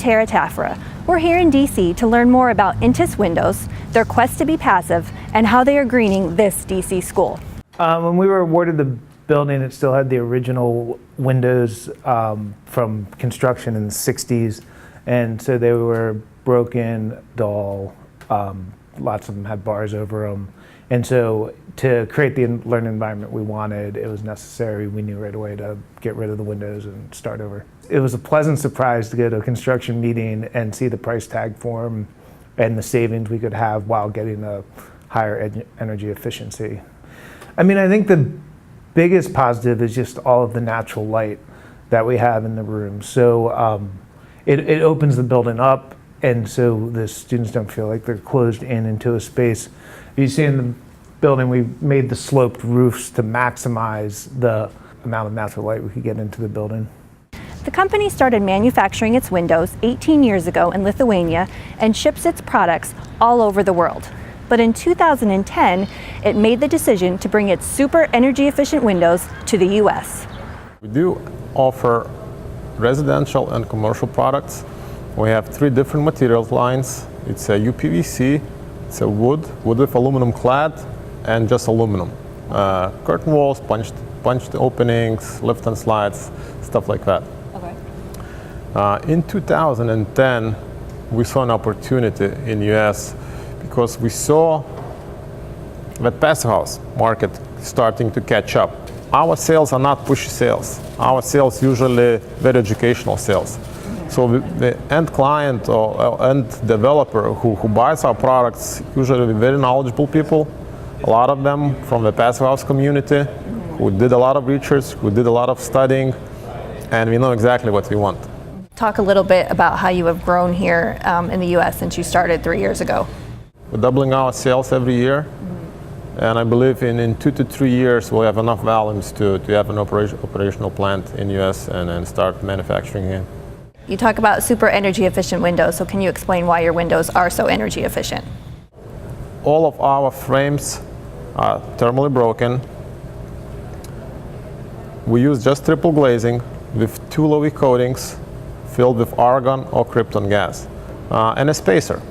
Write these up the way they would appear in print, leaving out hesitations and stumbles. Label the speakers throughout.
Speaker 1: Tara Tafra. We're here in DC to learn more about Intis Windows, their quest to be passive, and how they are greening this DC school.
Speaker 2: When we were awarded the building, it still had the original windows from construction in the 60s, and so they were broken, dull, lots of them had bars over them. And so to create the learning environment we wanted, it was necessary. We knew right away to get rid of the windows and start over. It was a pleasant surprise to go to a construction meeting and see the price tag for them and the savings we could have while getting a higher energy efficiency. I mean, I think the biggest positive is just all of the natural light that we have in the room. So it opens the building up, and so the students don't feel like they're closed in into a space. You see in the building, we made the sloped roofs to maximize the amount of natural light we could get into the building.
Speaker 1: The company started manufacturing its windows 18 years ago in Lithuania and ships its products all over the world. But in 2010, it made the decision to bring its super energy efficient windows to the US.
Speaker 3: We do offer residential and commercial products. We have 3 different materials lines. It's a UPVC, it's a wood with aluminum clad, and just aluminum. Curtain walls, punched openings, lift and slides, stuff like that. Okay. In 2010, we saw an opportunity in US because we saw the passive house market starting to catch up. Our sales are not pushy sales. Our sales usually very educational sales. So the end client or end developer who buys our products, usually very knowledgeable people, a lot of them from the passive house community, who did a lot of research, who did a lot of studying, and we know exactly what we want.
Speaker 1: Talk a little bit about how you have grown here in the US since you started 3 years ago.
Speaker 3: We're doubling our sales every year, and I believe in 2 to 3 years we'll have enough volumes to have an operational plant in US and start manufacturing here.
Speaker 1: You talk about super energy efficient windows, so can you explain why your windows are so energy efficient?
Speaker 3: All of our frames are thermally broken. We use just triple glazing with 2 low-E coatings filled with argon or krypton gas, and a spacer.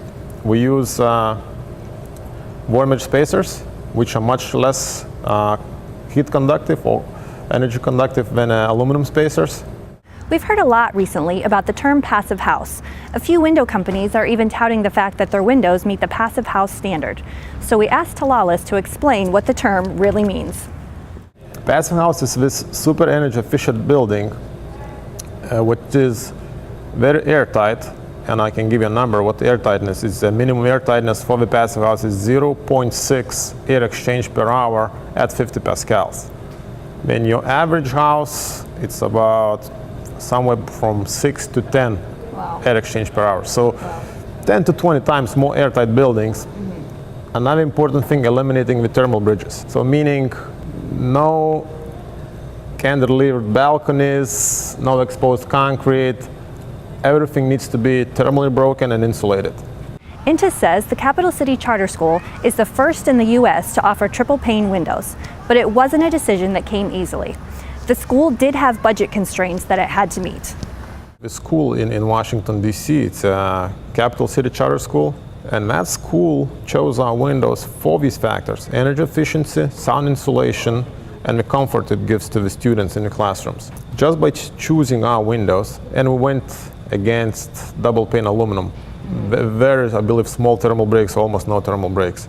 Speaker 3: We use warm edge spacers, which are much less heat conductive or energy conductive than aluminum spacers.
Speaker 1: We've heard a lot recently about the term passive house. A few window companies are even touting the fact that their windows meet the passive house standard. So we asked Talalis to explain what the term really means.
Speaker 3: Passive house is this super energy efficient building, which is very airtight, and I can give you a number what the airtightness is. The minimum airtightness for the passive house is 0.6 air exchange per hour at 50 pascals. In your average house, it's about somewhere from 6 to 10 air exchange per hour. So 10 to 20 times more airtight buildings. Another important thing, eliminating the thermal bridges. So meaning no cantilevered balconies, no exposed concrete. Everything needs to be thermally broken and insulated.
Speaker 1: Intis says the Capital City Charter School is the first in the US to offer triple pane windows, but it wasn't a decision that came easily. The school did have budget constraints that it had to meet.
Speaker 3: The school in Washington, D.C., it's a Capital City Charter School, and that school chose our windows for these factors: energy efficiency, sound insulation, and the comfort it gives to the students in the classrooms. Just by choosing our windows, and we went against double pane aluminum, very, I believe, small thermal breaks, almost no thermal breaks.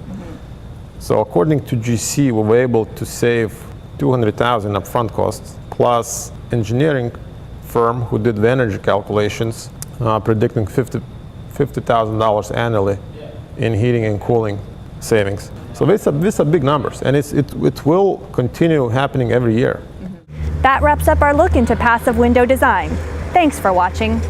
Speaker 3: So according to GC, we were able to save $200,000 upfront costs, plus engineering firm who did the energy calculations, predicting $50,000 annually in heating and cooling savings. So these are big numbers, and it will continue happening every year.
Speaker 1: That wraps up our look into passive window design. Thanks for watching.